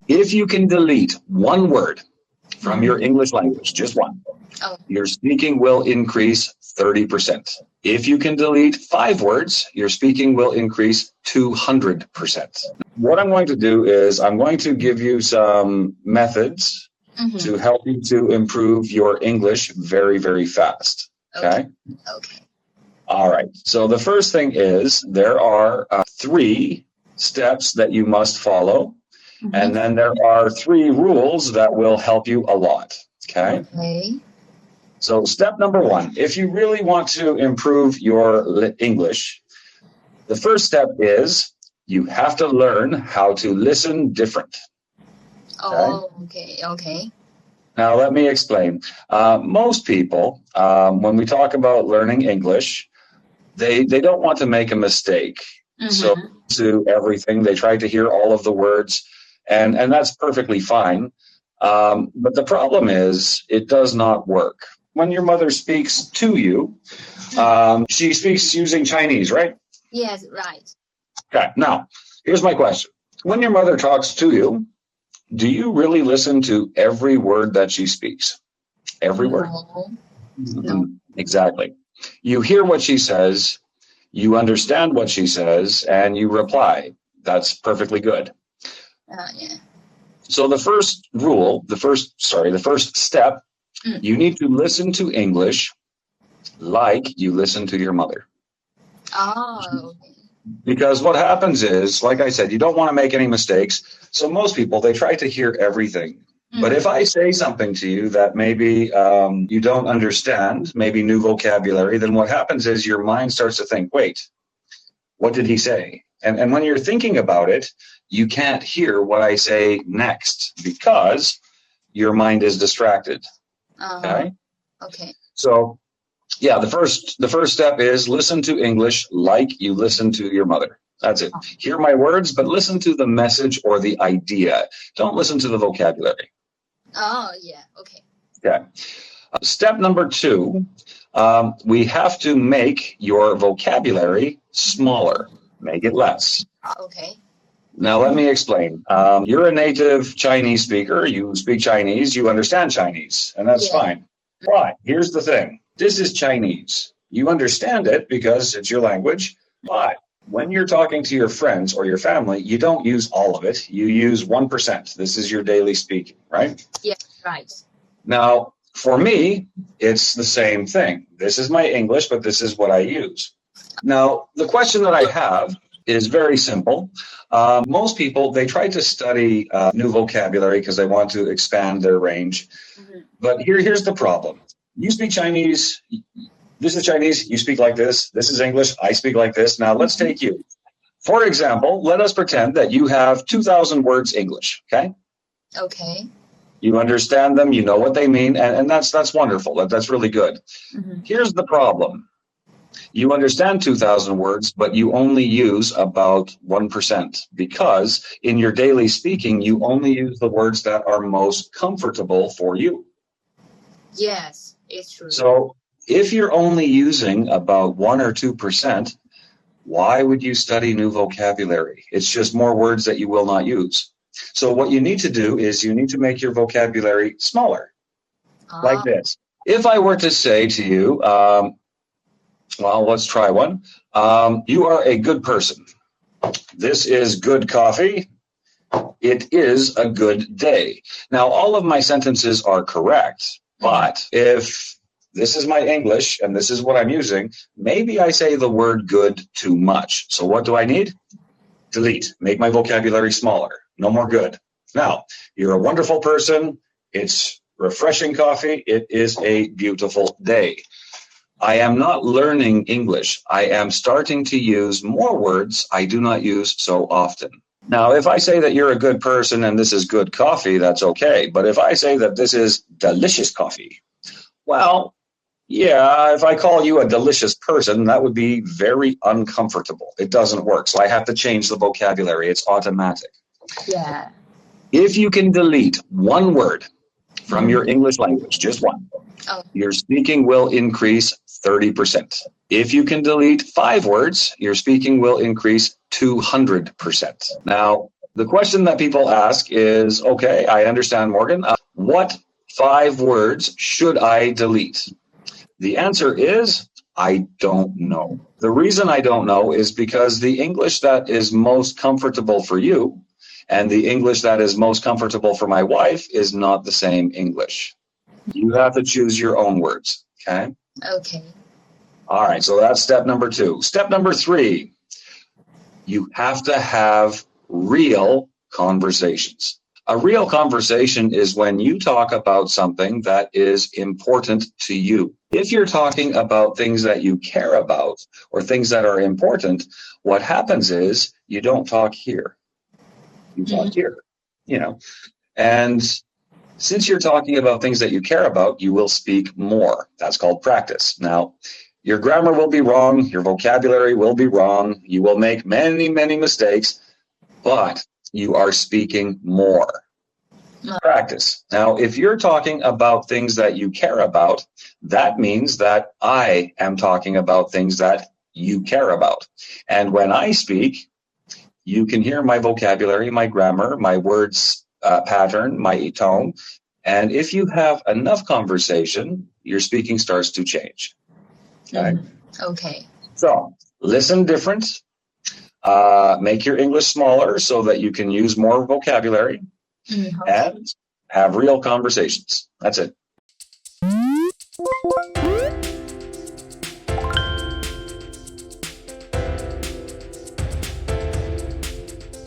If you can delete one word from your Mhm. English language, just one, Oh, your speaking will increase 30%. If you can delete 5 words, your speaking will increase 200%. What I'm going to do is I'm going to give you some methods mhm. to help you to improve your English very, very fast. Okay. Okay? Okay. All right. So the first thing is there are 3 steps that you must follow. And Mhm. then there are 3 rules that will help you a lot. Okay. Okay. So, step number 1, if you really want to improve your English, the first step is you have to learn how to listen different. Okay. Oh, okay. Okay. Now, let me explain. Most people, when we talk about learning English, they don't want to make a mistake. So, Mhm. to everything, they try to hear all of the words, and that's perfectly fine. But the problem is, it does not work. When your mother speaks to you, Mm. she speaks using Chinese, right? Yes, right. Okay. Now, here's my question. When your mother talks to you, do you really listen to every word that she speaks? Every word? No. No. Exactly. You hear what she says, you understand what she says, and you reply. That's perfectly good. Yeah. So the first step, Mm. you need to listen to English like you listen to your mother. Oh, okay. Because what happens is, like I said, you don't want to make any mistakes. So most people, they try to hear everything. But if Mhm. I say something to you that maybe you don't understand, maybe new vocabulary, then what happens is your mind starts to think, wait, what did he say? And when you're thinking about it, you can't hear what I say next because your mind is distracted. Uh-huh. Okay. Okay. So yeah, the first step is listen to English like you listen to your mother. That's it. Oh, Hear my words, but listen to the message or the idea. Don't listen to the vocabulary. oh yeah. Okay. Okay. Step number 2, we have to make your vocabulary smaller. Make it less. Okay. Now, let me explain. You're a native Chinese speaker. You speak Chinese. You understand Chinese, and that's Yeah. fine. But here's the thing. This is Chinese. You understand it because it's your language. But when you're talking to your friends or your family, you don't use all of it. You use 1%. This is your daily speaking, right? Yeah. Right. Now, for me, it's the same thing. This is my English, but this is what I use. Now, the question that I have is very simple. Most people, they try to study new vocabulary because they want to expand their range. Mhm. But here's the problem. You speak Chinese, this is Chinese, you speak like this is English, I speak like this. Now, let's Mhm. take you. For example, let us pretend that you have 2,000 words English, okay? Okay. You understand them, you know what they mean, and that's wonderful. That's really good. Mhm. Here's the problem. You understand 2,000 words, but you only use about 1% because in your daily speaking, you only use the words that are most comfortable for you. Yes, it's true. So if you're only using about 1 or 2%, why would you study new vocabulary? It's just more words that you will not use. So what you need to do is you need to make your vocabulary smaller, like Ah. this. If I were to say to you, well, let's try one. You are a good person. This is good coffee. It is a good day. Now, all of my sentences are correct, Mhm. but if this is my English and this is what I'm using, maybe I say the word good too much. So, what do I need? Delete. Make my vocabulary smaller. No more good. Now, you're a wonderful person. It's refreshing coffee. It is a beautiful day. I am not learning English. I am starting to use more words I do not use so often. Now, if I say that you're a good person and this is good coffee, that's okay. But if I say that this is delicious coffee, well, yeah, if I call you a delicious person, that would be very uncomfortable. It doesn't work. So I have to change the vocabulary. It's automatic. Yeah. If you can delete one word from your Mhm. English language, just one, Oh. your speaking will increase 30%. If you can delete 5 words, your speaking will increase 200%. Now, The question that people ask is, okay, I understand, Morgan. What 5 words should I delete? The answer is, I don't know. The reason I don't know is because the English that is most comfortable for you and the English that is most comfortable for my wife is not the same English. You have to choose your own words, okay? Okay. All right, so that's step number 2. Step number 3, you have to have real conversations. A real conversation is when you talk about something that is important to you. If you're talking about things that you care about or things that are important, what happens is you don't talk here. You talk here, you know. And since you're talking about things that you care about, you will speak more. That's called practice. Now, your grammar will be wrong. Your vocabulary will be wrong. You will make many, many mistakes, but you are speaking more. Practice. Now, if you're talking about things that you care about, that means that I am talking about things that you care about. And when I speak, you can hear my vocabulary, my grammar, my words pattern, my tone. And if you have enough conversation, your speaking starts to change. Okay. Okay. So listen different. Make your English smaller so that you can use more vocabulary and have real conversations. That's it.